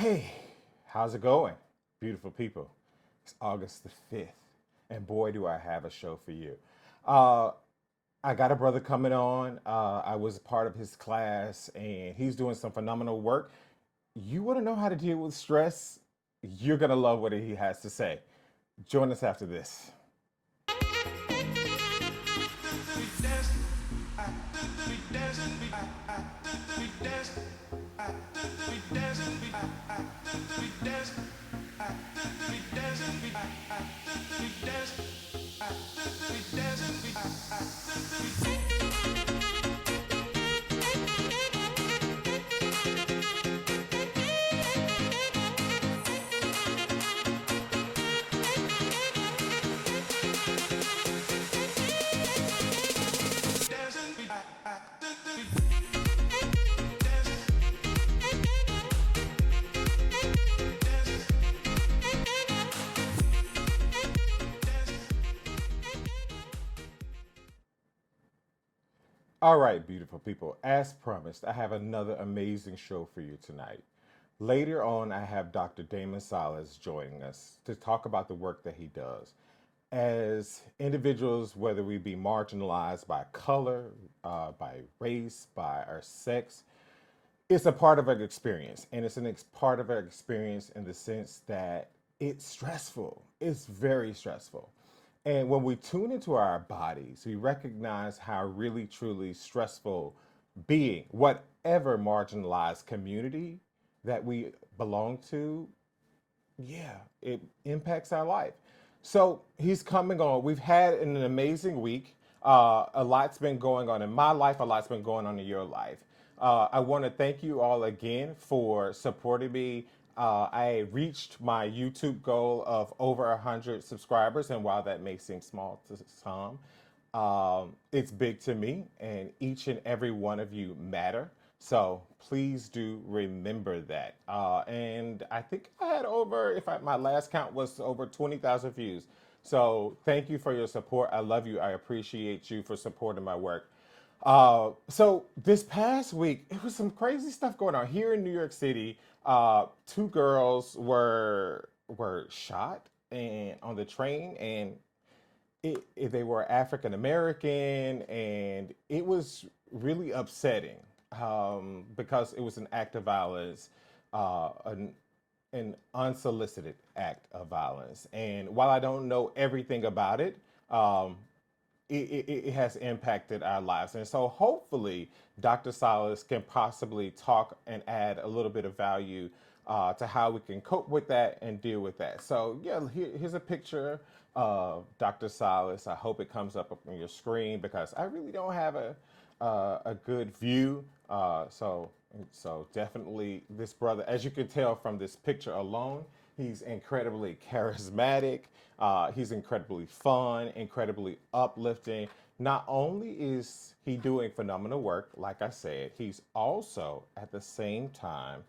Hey, how's it going, beautiful people? It's August the 5th, and boy, do I have a show for you. Uh, I got a brother coming on. I was part of his class, and he's doing some phenomenal work. You want to know how to deal with stress? You're going to love what he has to say. Join us after this. All right, beautiful people. As promised, I have another amazing show for you tonight. Later on, I have Dr. Damon Silas joining us to talk about the work that he does. As individuals, whether we be marginalized by color, by race, by our sex, it's a part of our experience. And it's part of our experience in the sense that it's stressful. It's very stressful. And when we tune into our bodies, we recognize how really, truly stressful being, whatever marginalized community that we belong to, yeah, it impacts our life. So he's coming on. We've had an amazing week. A lot's been going on in my life, a lot's been going on in your life. I want to thank you all again for supporting me. I reached my YouTube goal of over 100 subscribers, and while that may seem small to some, it's big to me, and each and every one of you matter. So please do remember that. And I think I had over, my last count was over 20,000 views. So thank you for your support. I love you. I appreciate you for supporting my work. So this past week, it was some crazy stuff going on here in New York City. Two girls were shot and on the train, and they were African American, and it was really upsetting because it was an act of violence, an unsolicited act of violence. And while I don't know everything about it, it has impacted our lives. And so hopefully Dr. Silas can possibly talk and add a little bit of value to how we can cope with that and deal with that. So yeah, here's a picture of Dr. Silas. I hope it comes up on your screen because I really don't have a good view. So definitely this brother, as you can tell from this picture alone, he's incredibly charismatic. He's incredibly fun, incredibly uplifting. Not only is he doing phenomenal work, like I said, he's also at the same time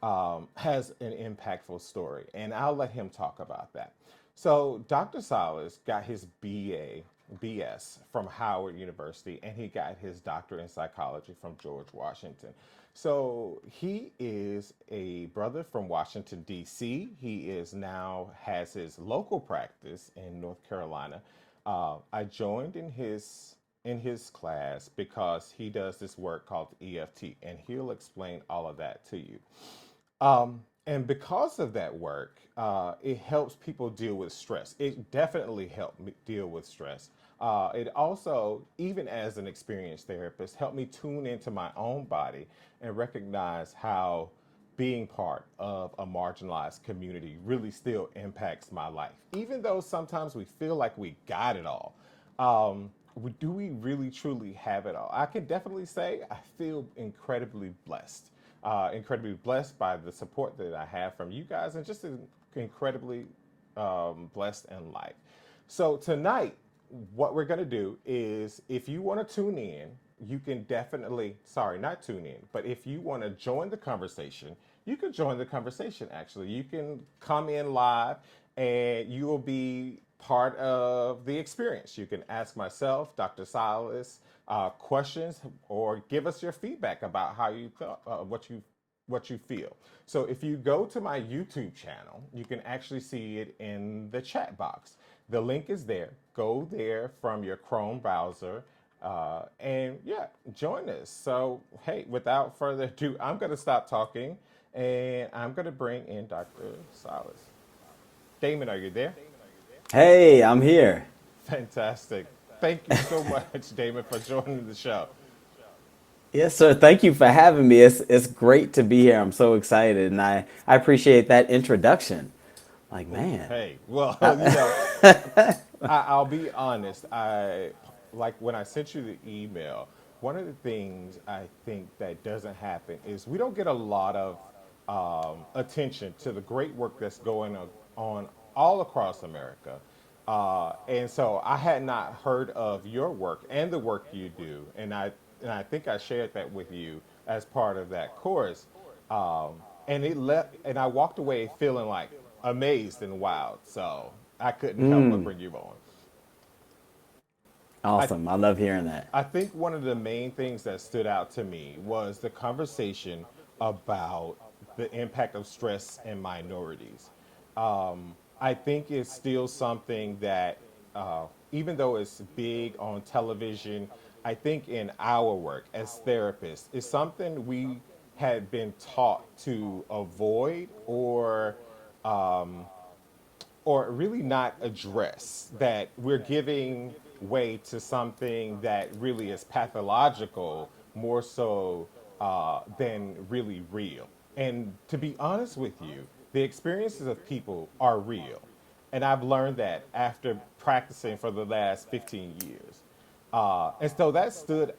has an impactful story. And I'll let him talk about that. So Dr. Silas got his BS from Howard University, and he got his doctorate in psychology from George Washington. So he is a brother from Washington, D.C. He is now has his local practice in North Carolina. I joined in his class because he does this work called EFT, and he'll explain all of that to you. And because of that work, it helps people deal with stress. It definitely helped me deal with stress. It also, even as an experienced therapist, helped me tune into my own body and recognize how being part of a marginalized community really still impacts my life. Even though sometimes we feel like we got it all, do we really truly have it all? I can definitely say I feel incredibly blessed. Incredibly blessed by the support that I have from you guys, and just incredibly blessed in life. So tonight, what we're going to do is, if you want to tune in, you can definitely, sorry, not tune in, but if you want to join the conversation, you can join the conversation. Actually, you can come in live and you will be part of the experience. You can ask myself, Dr. Silas, questions, or give us your feedback about how you thought, what you what you feel. So if you go to my YouTube channel, you can actually see it in the chat box. The link is there. Go there from your Chrome browser, and yeah, join us. So hey, without further ado, I'm going to stop talking, and I'm going to bring in Dr. Silas. Damon, are you there? Hey, I'm here. Fantastic. Thank you so much, Damon, for joining the show. Yes, sir. Thank you for having me. It's great to be here. I'm so excited, and I appreciate that introduction. Like, man. Hey, well, I'll be honest. I like when I sent you the email. One of the things I think that doesn't happen is we don't get a lot of attention to the great work that's going on all across America. And so I had not heard of your work and the work you do, and I think I shared that with you as part of that course. And it left, and I walked away feeling like amazed and wild. So I couldn't help but bring you on. I Awesome. I love hearing that. I think one of the main things that stood out to me was the conversation about the impact of stress in minorities. I think it's still something that, even though it's big on television, I think in our work as therapists, it's something we had been taught to avoid or really not address that we're giving way to something that really is pathological more so than really real. And to be honest with you, the experiences of people are real. And I've learned that after practicing for the last 15 years. And so that stood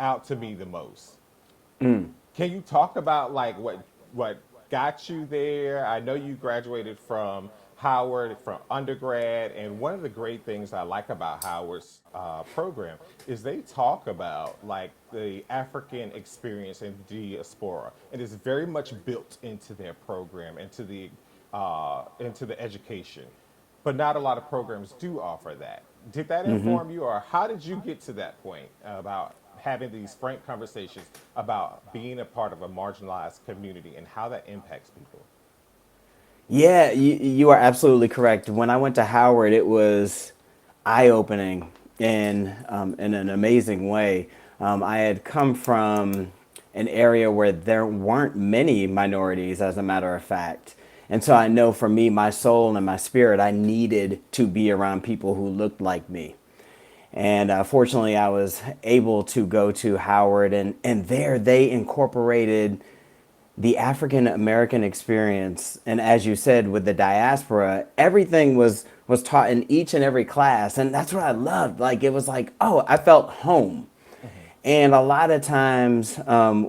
out to me the most. Can you talk about like what got you there? I know you graduated from Howard from undergrad, and one of the great things I like about Howard's program is they talk about like the African experience in diaspora. It is very much built into their program, into the education, but not a lot of programs do offer that. Did that inform you, or how did you get to that point about having these frank conversations about being a part of a marginalized community and how that impacts people? Yeah, you are absolutely correct. When I went to Howard, it was eye-opening in an amazing way. I had come from an area where there weren't many minorities, as a matter of fact. And so I know for me, my soul and my spirit, I needed to be around people who looked like me. And fortunately, I was able to go to Howard, and there they incorporated the African American experience. And as you said, with the diaspora, everything was taught in each and every class. And that's what I loved. Like, it was like, oh, I felt home. Mm-hmm. And a lot of times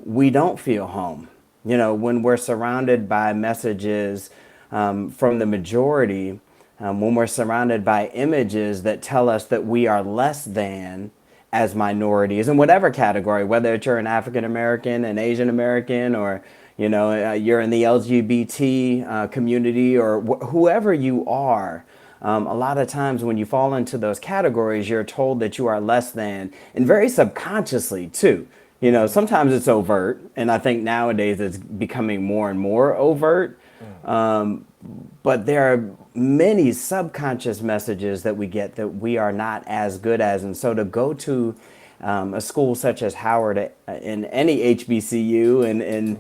we don't feel home. You know, when we're surrounded by messages from the majority, when we're surrounded by images that tell us that we are less than as minorities in whatever category, whether it's you're an African American, an Asian American, or you're in the LGBT community, or whoever you are. A lot of times when you fall into those categories, you're told that you are less than, and very subconsciously too. You know, Mm-hmm. sometimes it's overt, and I think nowadays it's becoming more and more overt. Mm. But there are many subconscious messages that we get that we are not as good as. And so to go to a school such as Howard in any HBCU,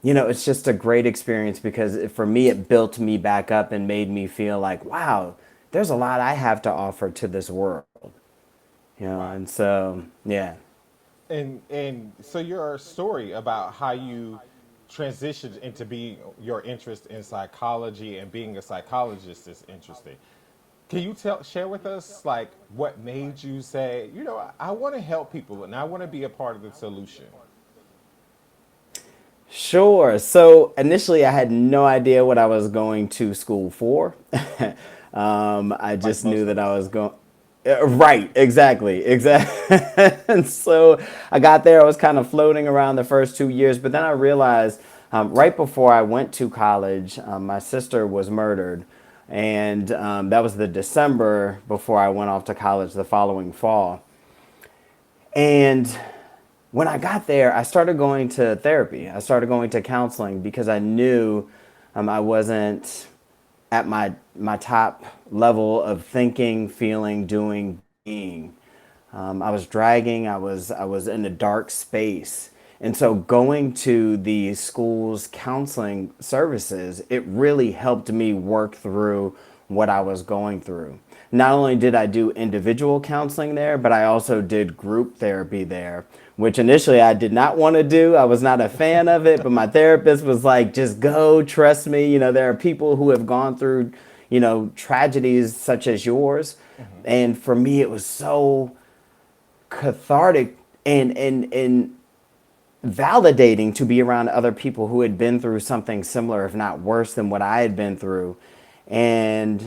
it's just a great experience because for me, it built me back up and made me feel like, wow, there's a lot I have to offer to this world. Wow. And so, yeah. And so your story about how you transitioned into being your interest in psychology and being a psychologist is interesting. Can you share with us like what made you say, I want to help people and I want to be a part of the solution? Sure. So initially, I had no idea what I was going to school for. I Like just knew most that of I us. was going. Right, exactly. And so I got there, I was kind of floating around the first 2 years, but then I realized right before I went to college, my sister was murdered. And that was the December before I went off to college the following fall. And when I got there, I started going to therapy. I started going to counseling because I knew I wasn't at my top level of thinking, feeling, doing, being. I was dragging. I was in a dark space, and so going to the school's counseling services, it really helped me work through what I was going through. Not only did I do individual counseling there, but I also did group therapy there, which initially I did not want to do. I was not a fan of it, but my therapist was like, just go, trust me. There are people who have gone through, tragedies such as yours. Hmm. And for me, it was so cathartic and validating to be around other people who had been through something similar, if not worse than what I had been through. And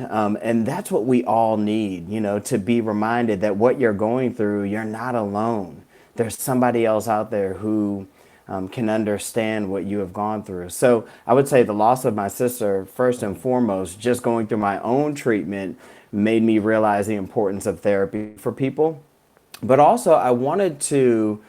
that's what we all need, to be reminded that what you're going through, you're not alone. There's somebody else out there who can understand what you have gone through. So I would say the loss of my sister, first and foremost, just going through my own treatment made me realize the importance of therapy for people. But also, I wanted to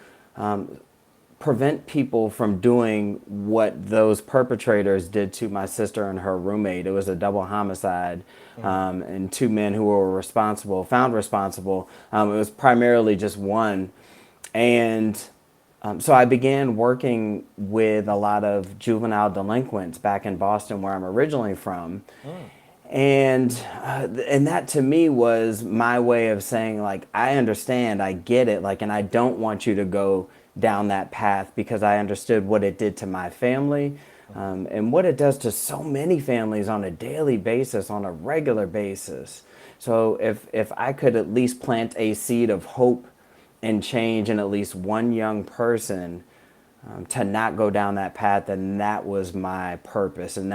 prevent people from doing what those perpetrators did to my sister and her roommate. It was a double homicide, and two men who were found responsible. It was primarily just one. And so I began working with a lot of juvenile delinquents back in Boston, where I'm originally from. And that to me was my way of saying, like, I understand, I get it, like, and I don't want you to go down that path, because I understood what it did to my family, and what it does to so many families on a daily basis, on a regular basis. So if I could at least plant a seed of hope and change in at least one young person, to not go down that path, then that was my purpose. And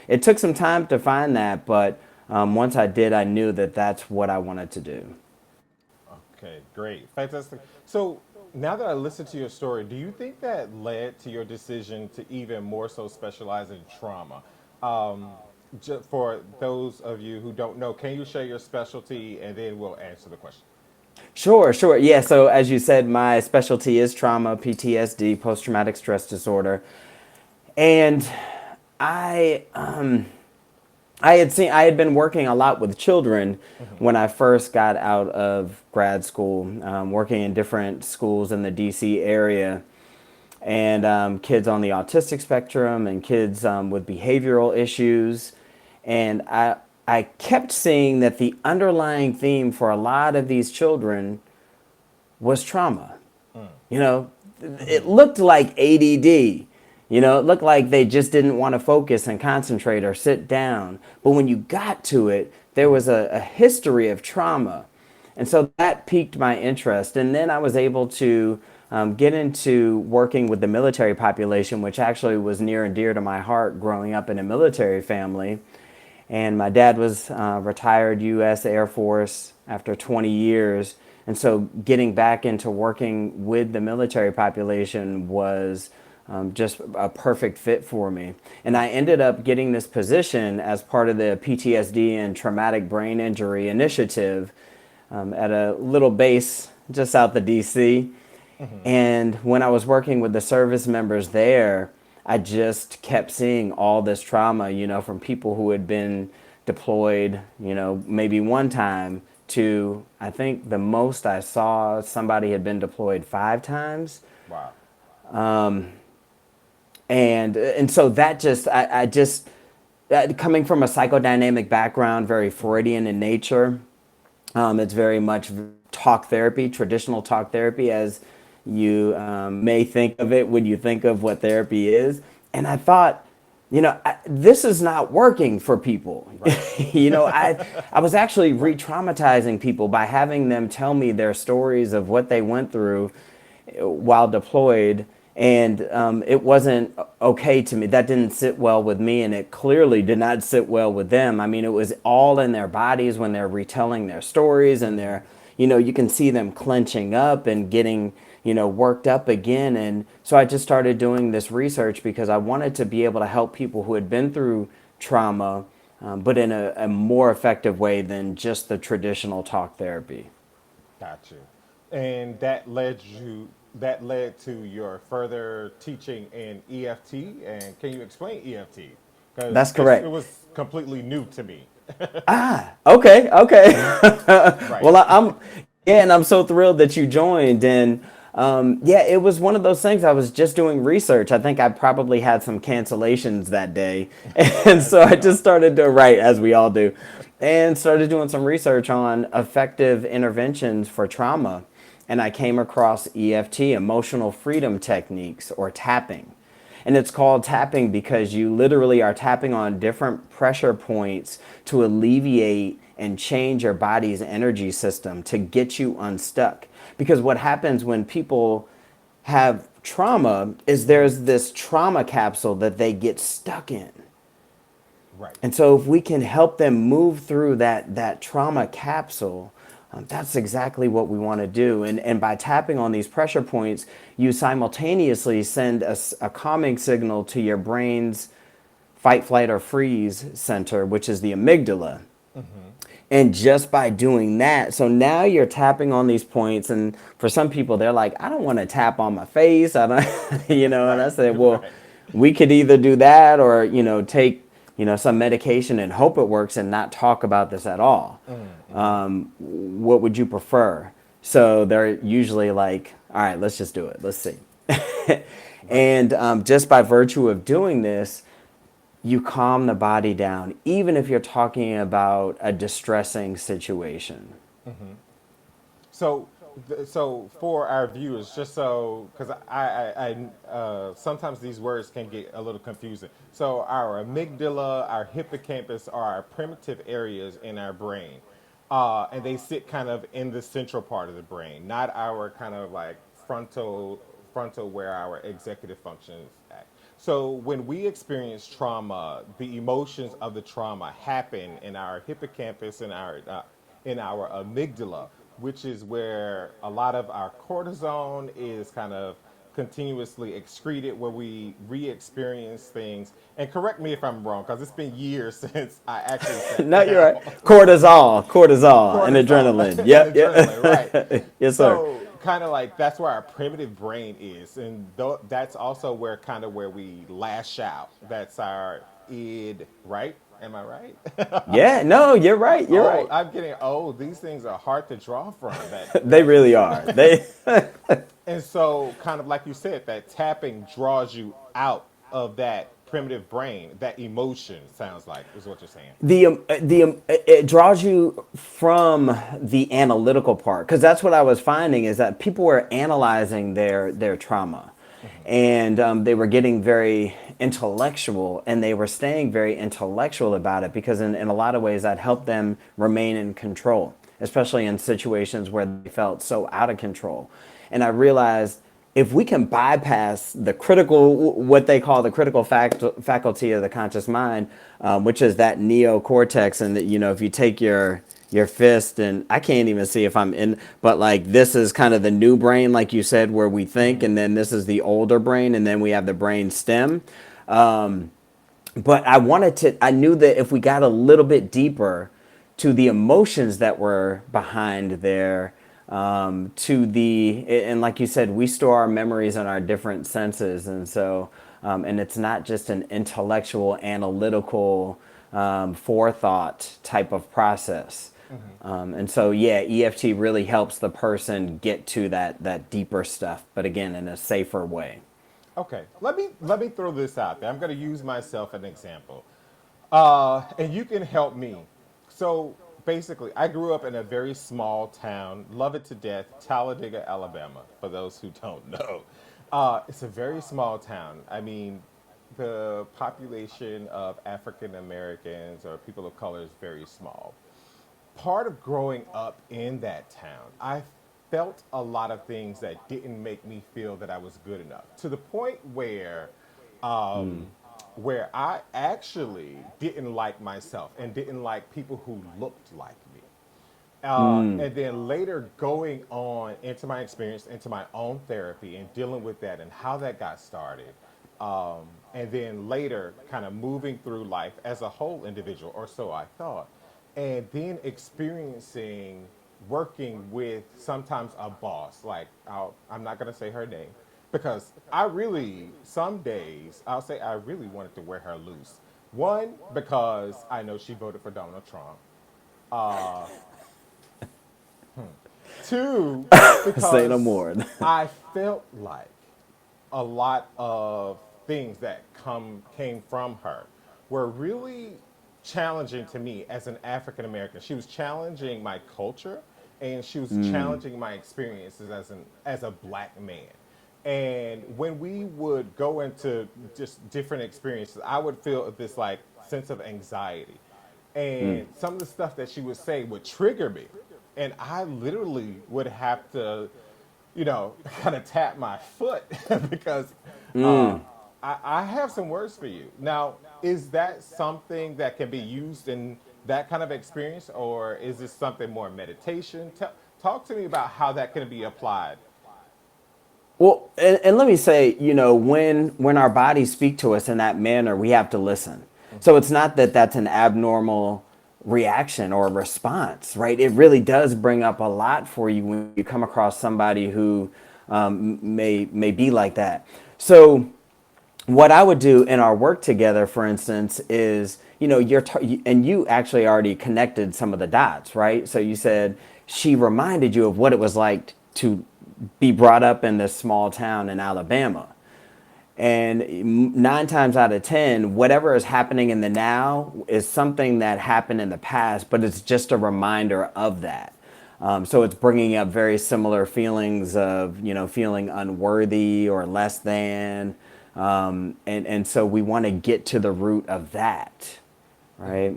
it took some time to find that, but once I did, I knew that that's what I wanted to do. Okay, great. Fantastic. So now that I listened to your story, do you think that led to your decision to even more so specialize in trauma? Um, for those of you who don't know, can you share your specialty and then we'll answer the question? Sure, sure. Yeah, so as you said, my specialty is trauma, PTSD, post traumatic stress disorder. And I I had been working a lot with children Hmm. when I first got out of grad school, working in different schools in the DC area, and kids on the autistic spectrum and kids with behavioral issues. And I kept seeing that the underlying theme for a lot of these children was trauma. You know, it Hmm. looked like ADD. It looked like they just didn't want to focus and concentrate or sit down. But when you got to it, there was a history of trauma. And so that piqued my interest. And then I was able to get into working with the military population, which actually was near and dear to my heart growing up in a military family. And my dad was retired U.S. Air Force after 20 years. And so getting back into working with the military population was just a perfect fit for me. And I ended up getting this position as part of the PTSD and Traumatic Brain Injury Initiative at a little base just south of DC. Hmm. And when I was working with the service members there, I just kept seeing all this trauma, from people who had been deployed, maybe one time, to I think the most I saw somebody had been deployed 5 times. Wow. And so that just I just coming from a psychodynamic background, very Freudian in nature. It's very much talk therapy, traditional talk therapy, as you may think of it when you think of what therapy is. And I thought, this is not working for people. Right. I was actually re-traumatizing people by having them tell me their stories of what they went through while deployed, and it wasn't okay to me. That didn't sit well with me, and it clearly did not sit well with them. I mean, it was all in their bodies when they're retelling their stories, and Hmm. you can see them clenching up and getting, worked up again. And so I just started doing this research because I wanted to be able to help people who had been through trauma, but in a more effective way than just the traditional talk therapy. Got you. And that led you that led to your further teaching in EFT. And can you explain EFT? Because That's it correct. was completely new to me. Okay, okay. Right. Well, I'm yeah, and I'm so thrilled that you joined. And yeah, it was one of those things. I was just doing research. I think I probably had some cancellations that day, and As so we I just all. started to write as we all do, and started doing some research on effective interventions for trauma. And I came across EFT, emotional freedom techniques, or tapping. And it's called tapping because you literally are tapping on different pressure points to alleviate and change your body's energy system to get you unstuck. Because what happens when people have trauma is Mhm. there's this trauma capsule that they get stuck in. Right. And so if we can help them move through that trauma capsule, that's exactly what we want to do. And by tapping on these pressure points, you simultaneously send a calming signal to your brain's fight, flight, or freeze center, which is the amygdala. Hmm. And just by doing that, so now you're tapping on these points. And for some people, they're like, I don't want to tap on my face. I don't, and I Right. said, well, Right. we could either do that or, take, some medication and hope it works and not talk about this at all. Mm-hmm. What would you prefer? So they're usually like, all right, let's just do it. Let's see. Right. And just by virtue of doing this, you calm the body down, even if you're talking about a distressing situation. Hmm. So, so for our viewers, just so because sometimes these words can get a little confusing. So our amygdala, our hippocampus are our primitive areas in our brain, and they sit kind of in the central part of the brain, not our kind of like frontal where our executive functions act. So when we experience trauma, the emotions of the trauma happen in our hippocampus and in our amygdala, which is where a lot of our cortisone is kind of continuously excreted, where we re-experience things. And correct me if I'm wrong, because it's been years since I actually sat No, you're right. down. Cortisol, and Cortisol adrenaline. and Yep, adrenaline, right? yep. Yes, sir. So kind of like that's where our primitive brain is, and that's also where kind of where we lash out. That's our id, right? Am I right? Yeah, no, you're right. You're Oh, right. I'm getting old. These things are hard to draw from. They That really are. They and so kind of like you said, that tapping draws you out of that primitive brain. That emotion sounds like is what you're saying. it draws you from the analytical part because that's what I was finding is that people were analyzing their trauma, Hmm. and they were getting very intellectual and they were staying very intellectual about it because in a lot of ways that helped them remain in control, especially in situations where they felt so out of control. And I realized if we can bypass the critical, what they call the critical faculty of the conscious mind, which is that neocortex, and that if you take your fist, and I can't even see if I'm in, but like this is kind of the new brain, like you said, where we think, Hmm. and then this is the older brain, and then we have the brain stem. But I knew that if we got a little bit deeper to the emotions that were behind there, and like you said, we store our memories in our different senses. And so, and it's not just an intellectual, analytical, forethought type of process. Hmm. And so, yeah, EFT really helps the person get to that deeper stuff, but again, in a safer way. Okay, let me throw this out there. I'm going to use myself as an example, and you can help me. So basically, I grew up in a very small town, love it to death, Talladega, Alabama. For those who don't know, it's a very small town. I mean, the population of African Americans or people of color is very small. Part of growing up in that town, I felt a lot of things that didn't make me feel that I was good enough to the point where I actually didn't like myself and didn't like people who looked like me. And then later going on into my experience, into my own therapy and dealing with that and how that got started. And then later kind of moving through life as a whole individual, or so I thought. And then experiencing working with sometimes a boss, like I'm not going to say her name, because I really, some days, I'll say I really wanted to wear her loose. One, because I know she voted for Donald Trump. Uh, Two, Say no because more. I felt like a lot of things that came from her were really challenging to me as an African American. She was challenging my culture, and she was challenging my experiences as a black man. And when we would go into just different experiences, I would feel this like sense of anxiety. And some of the stuff that she would say would trigger me. And I literally would have to, kind of tap my foot because uh, I have some words for you. Now, is that something that can be used in that kind of experience, or is this something more meditation? Talk to me about how that can be applied. Well, and let me say, when our bodies speak to us in that manner, we have to listen. So it's not that that's an abnormal reaction or response, right? It really does bring up a lot for you when you come across somebody who may be like that. So what I would do in our work together, for instance, is and you actually already connected some of the dots, right? So you said she reminded you of what it was like to be brought up in this small town in Alabama. And 9 times out of 10, whatever is happening in the now is something that happened in the past, but it's just a reminder of that. So it's bringing up very similar feelings of, feeling unworthy or less than. And so we want to get to the root of that, right?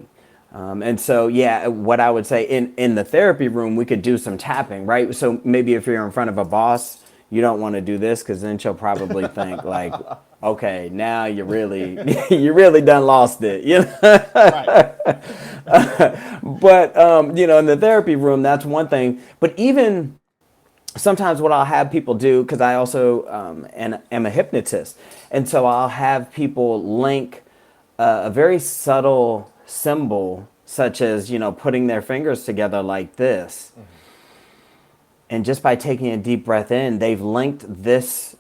And so, yeah, what I would say in the therapy room, we could do some tapping, right? So maybe if you're in front of a boss, you don't want to do this because then she'll probably think like, okay, now you really, you really done lost it, Right. But, in the therapy room, that's one thing. But even sometimes what I'll have people do, because I also am a hypnotist, and so I'll have people link a very subtle symbol, such as putting their fingers together like this, and just by taking a deep breath in, they've linked this.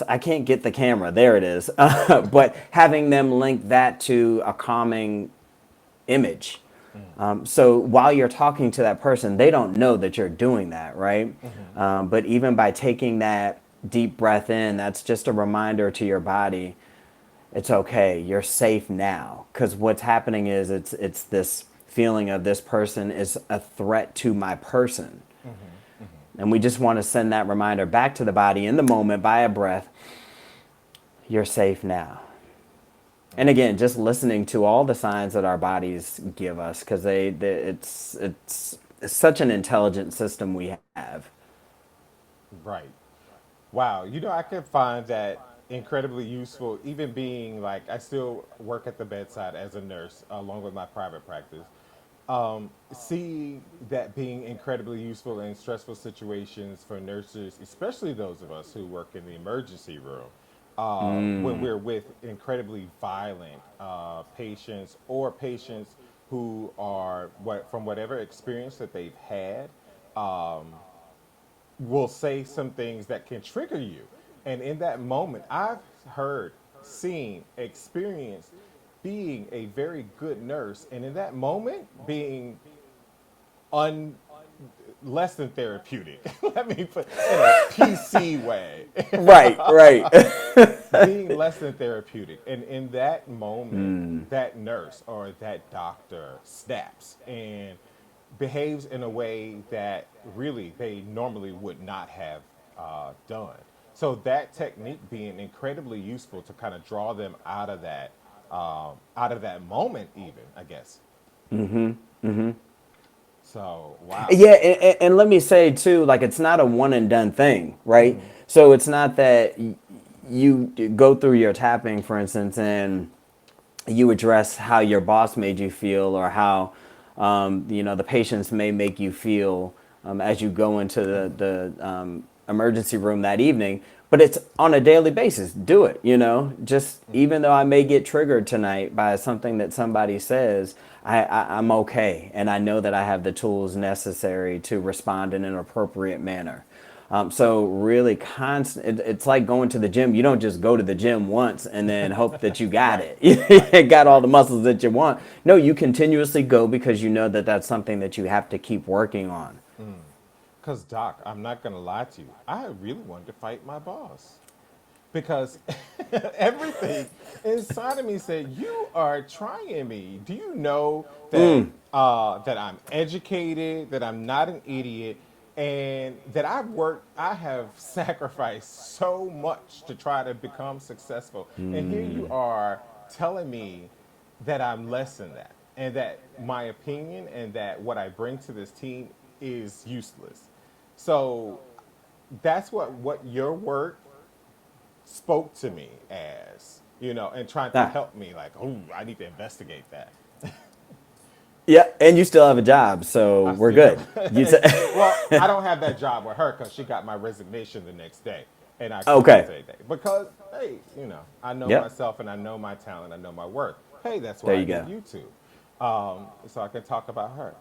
I can't get the camera. There it is. But having them link that to a calming image. So while you're talking to that person, they don't know that you're doing that, right? But even by taking that deep breath in, that's just a reminder to your body, it's okay, you're safe now. Because what's happening is it's this feeling of this person is a threat to my person. And we just want to send that reminder back to the body in the moment by a breath, you're safe now. And again, just listening to all the signs that our bodies give us, because it's such an intelligent system we have. Right. Wow. I can find that incredibly useful, even being like, I still work at the bedside as a nurse along with my private practice. See that being incredibly useful in stressful situations for nurses, especially those of us who work in the emergency room, when we're with incredibly violent patients or patients who are from whatever experience that they've had, will say some things that can trigger you. And in that moment, I've heard, seen, experienced being a very good nurse, and in that moment, being un less than therapeutic. Let me put in a PC way. Right, right. Being less than therapeutic. And in that moment, that nurse or that doctor snaps and behaves in a way that really they normally would not have done. So that technique being incredibly useful to kind of draw them out of that moment, even I guess. So wow. Yeah, and let me say too, like it's not a one and done thing, right? So it's not that you go through your tapping, for instance, and you address how your boss made you feel or how the patients may make you feel as you go into the emergency room that evening, but it's on a daily basis. Do it, just even though I may get triggered tonight by something that somebody says, I'm okay. And I know that I have the tools necessary to respond in an appropriate manner. So really it's like going to the gym. You don't just go to the gym once and then hope that you got Right. it. Right. You got all the muscles that you want. No, you continuously go because you know that that's something that you have to keep working on. Because, Doc, I'm not going to lie to you. I really wanted to fight my boss because everything inside of me said, "You are trying me. Do you know that that I'm educated, that I'm not an idiot, and that I have sacrificed so much to try to become successful, and here you are telling me that I'm less than that, and that my opinion and that what I bring to this team is useless." So that's what your work spoke to me as, and trying to Ah, help me like, oh, I need to investigate that. yeah, and you still have a job, so I we're still good. have, You well, I don't have that job with her because she got my resignation the next day, and I couldn't okay. say that because, hey, I know Yep. myself and I know my talent, I know my worth. Hey, that's There why I you need go. YouTube, so I can talk about her.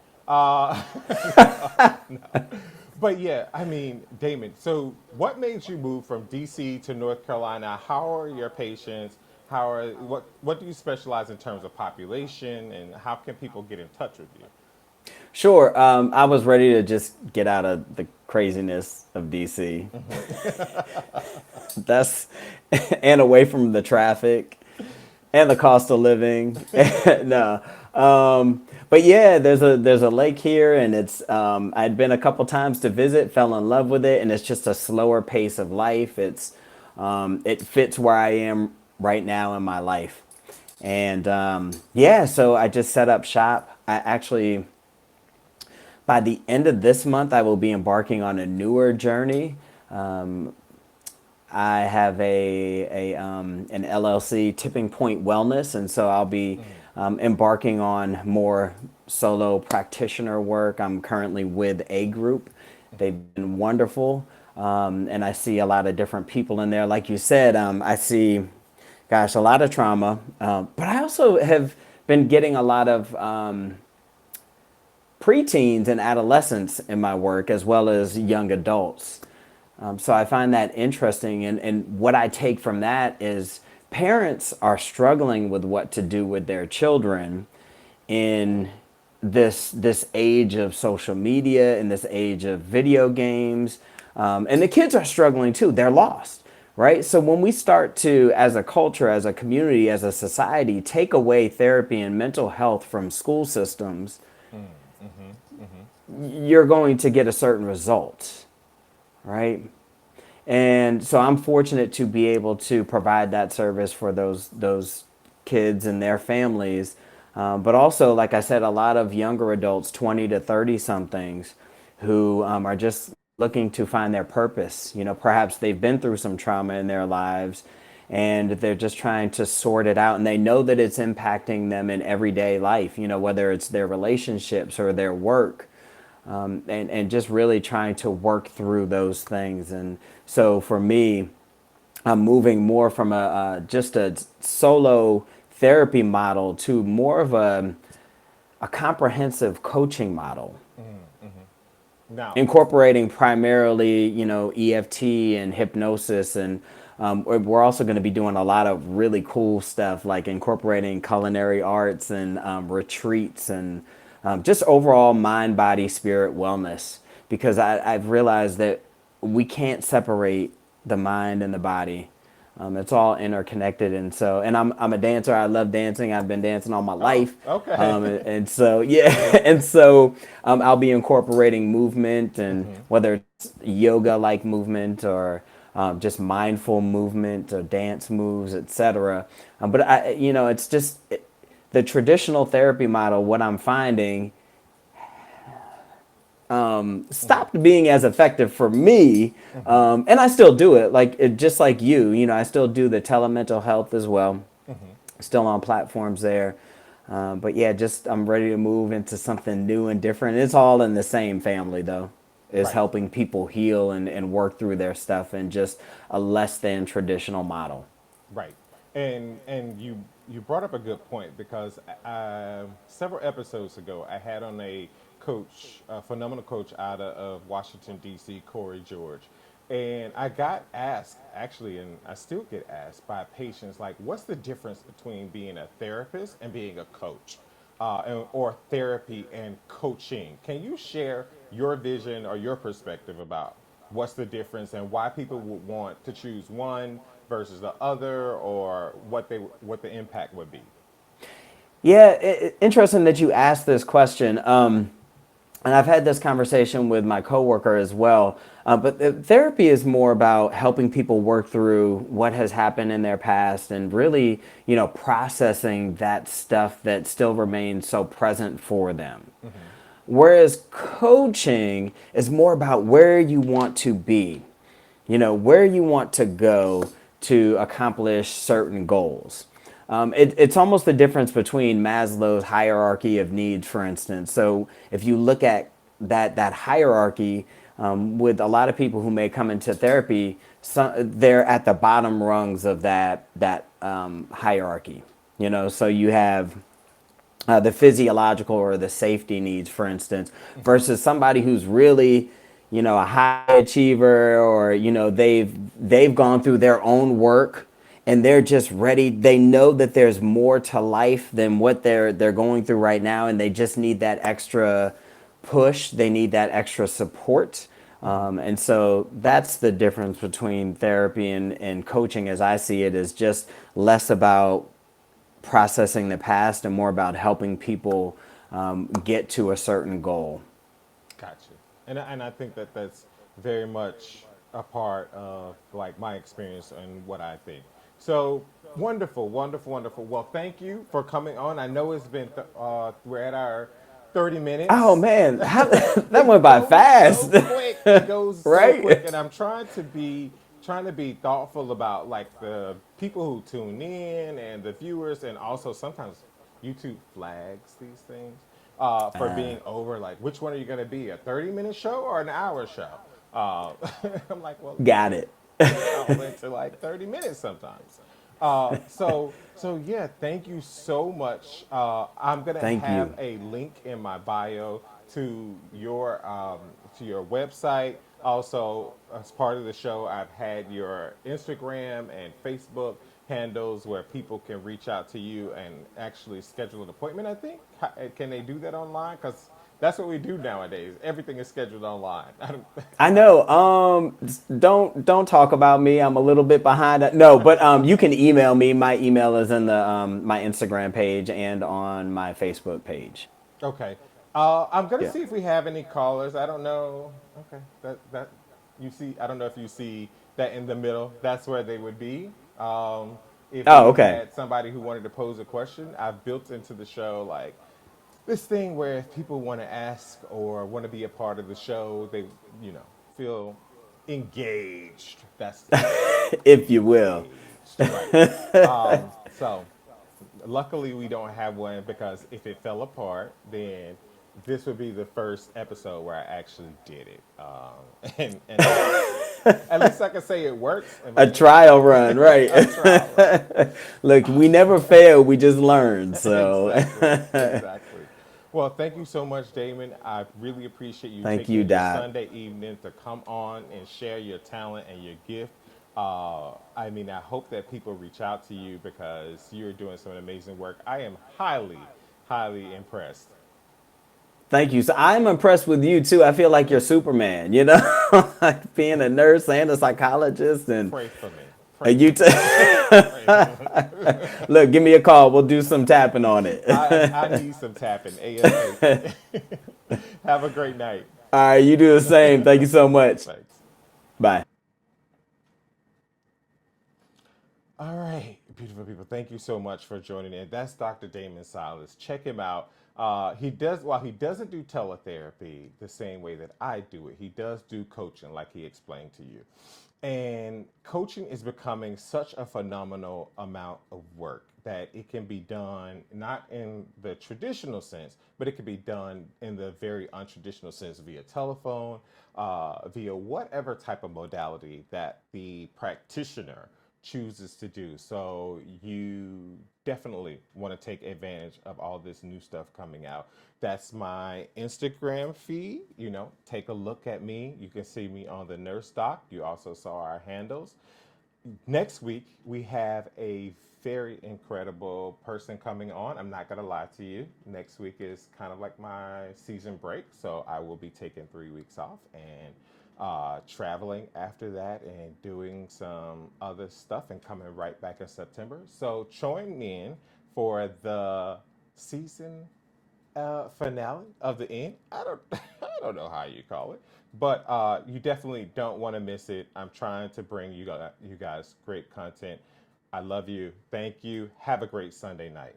But yeah, I mean, Damon, so what made you move from DC to North Carolina? How are your patients? What do you specialize in terms of population, and how can people get in touch with you? Sure. I was ready to just get out of the craziness of DC. That's and away from the traffic and the cost of living. No, but yeah, there's a lake here, and it's I'd been a couple times to visit, fell in love with it, and it's just a slower pace of life. It fits where I am right now in my life, and yeah, so I just set up shop. I actually by the end of this month, I will be embarking on a newer journey. I have an LLC, Tipping Point Wellness, and so I'll be embarking on more solo practitioner work. I'm currently with a group. They've been wonderful, and I see a lot of different people in there. Like you said, I see, gosh, a lot of trauma, but I also have been getting a lot of preteens and adolescents in my work as well as young adults. So I find that interesting. And what I take from that is parents are struggling with what to do with their children in this age of social media, in this age of video games. And the kids are struggling too. They're lost, right? So when we start to, as a culture, as a community, as a society, take away therapy and mental health from school systems, you're going to get a certain result, right? And so I'm fortunate to be able to provide that service for those kids and their families. But also, like I said, a lot of younger adults, 20 to 30 somethings, who are just looking to find their purpose. Perhaps they've been through some trauma in their lives and they're just trying to sort it out. And they know that it's impacting them in everyday life, whether it's their relationships or their work, and just really trying to work through those things. And so for me, I'm moving more from just a solo therapy model to more of a comprehensive coaching model, Now, incorporating primarily, EFT and hypnosis. And we're also going to be doing a lot of really cool stuff like incorporating culinary arts and retreats and just overall mind, body, spirit wellness. Because I've realized that we can't separate the mind and the body. It's all interconnected, and I'm a dancer. I love dancing. I've been dancing all my oh, life, okay. and so yeah, and so I'll be incorporating movement, and whether it's yoga like movement or just mindful movement or dance moves, etc. But it's just the traditional therapy model. What I'm finding stopped being as effective for me, and I still do it. Just like I still do the telemental health as well. Still on platforms there, but yeah, just I'm ready to move into something new and different. It's all in the same family though. is Right. helping people heal and work through their stuff in just a less than traditional model. Right. And you brought up a good point because several episodes ago I had on a coach, a phenomenal coach out of Washington D.C., Corey George, and I got asked actually, and I still get asked by patients like, what's the difference between being a therapist and being a coach, or therapy and coaching? Can you share your vision or your perspective about what's the difference and why people would want to choose one versus the other, or what the impact would be? Yeah, interesting that you asked this question. And I've had this conversation with my coworker as well. But therapy is more about helping people work through what has happened in their past and really, processing that stuff that still remains so present for them. Hmm. Whereas coaching is more about where you want to be, where you want to go to accomplish certain goals. It's almost the difference between Maslow's hierarchy of needs, for instance. So if you look at that hierarchy, with a lot of people who may come into therapy, they're at the bottom rungs of that hierarchy. So you have the physiological or the safety needs, for instance, versus somebody who's really, a high achiever, or they've gone through their own work and they're just ready. They know that there's more to life than what they're going through right now, and they just need that extra push. They need that extra support. Hmm. And so that's the difference between therapy and coaching, as I see it, is just less about processing the past and more about helping people get to a certain goal. Gotcha. And I think that that's very much a part of like my experience and what I think. So wonderful, wonderful, wonderful. Well, thank you for coming on. I know it's been we're at our 30 Oh minutes. man, that went It by goes fast, so quick. It goes so quick, right? and I'm trying to be thoughtful about like the people who tune in and the viewers, and also sometimes YouTube flags these things for being over. Like, which one are you going to be, a 30-minute show or an hour show? Uh, I'm like, well, Got it. it gets all into like 30 minutes sometimes. So yeah, thank you so much. I'm gonna Thank have you. a link in my bio to your website. Also, as part of the show, I've had your Instagram and Facebook handles where people can reach out to you and actually schedule an appointment. I think can they do that online? Because that's what we do nowadays. Everything is scheduled online. I don't, I know. Don't talk about me. I'm a little bit behind. No, but you can email me. My email is in the my Instagram page and on my Facebook page. Okay. I'm gonna Yeah. see if we have any callers. I don't know. Okay. That you see. I don't know if you see that in the middle. That's where they would be. If Oh, we okay. had somebody who wanted to pose a question, I've built into the show like this thing where if people want to ask or want to be a part of the show, they you know feel engaged. That's the word. If you will. Engaged. Right. So luckily we don't have one because if it fell apart, then this would be the first episode where I actually did it. And at least I can say it works. Am I A saying trial run, right? a trial run? Look, we never fail. We just learn. So, Exactly, exactly. Well, thank you so much, Damon. I really appreciate you thank you, taking your Doc. Sunday evening to come on and share your talent and your gift. I mean, I hope that people reach out to you because you're doing some amazing work. I am highly, highly impressed. Thank you. So I'm impressed with you too. I feel like you're Superman, like being a nurse and a psychologist, Pray for me. Pray and you for me. Pray for me. look, give me a call. We'll do some tapping on it. I need some tapping ASAP. Have a great night. All right, you do the same. Thank you so much. Thanks. Bye. All right, beautiful people. Thank you so much for joining in. That's Dr. Damon Silas. Check him out. He does while he doesn't do teletherapy the same way that I do it. He does do coaching, like he explained to you. And coaching is becoming such a phenomenal amount of work that it can be done not in the traditional sense, but it can be done in the very untraditional sense via telephone, via whatever type of modality that the practitioner chooses to do. So you definitely want to take advantage of all this new stuff coming out. That's my Instagram feed. You know, take a look at me. You can see me on the Nurse Doc. You also saw our handles. Next week, we have a very incredible person coming on. I'm not going to lie to you. Next week is kind of like my season break. So I will be taking 3 weeks off and traveling after that and doing some other stuff and coming right back in September. So join in for the season finale of the end. I don't, I don't know how you call it, but you definitely don't want to miss it. I'm trying to bring you guys great content. I love you. Thank you. Have a great Sunday night.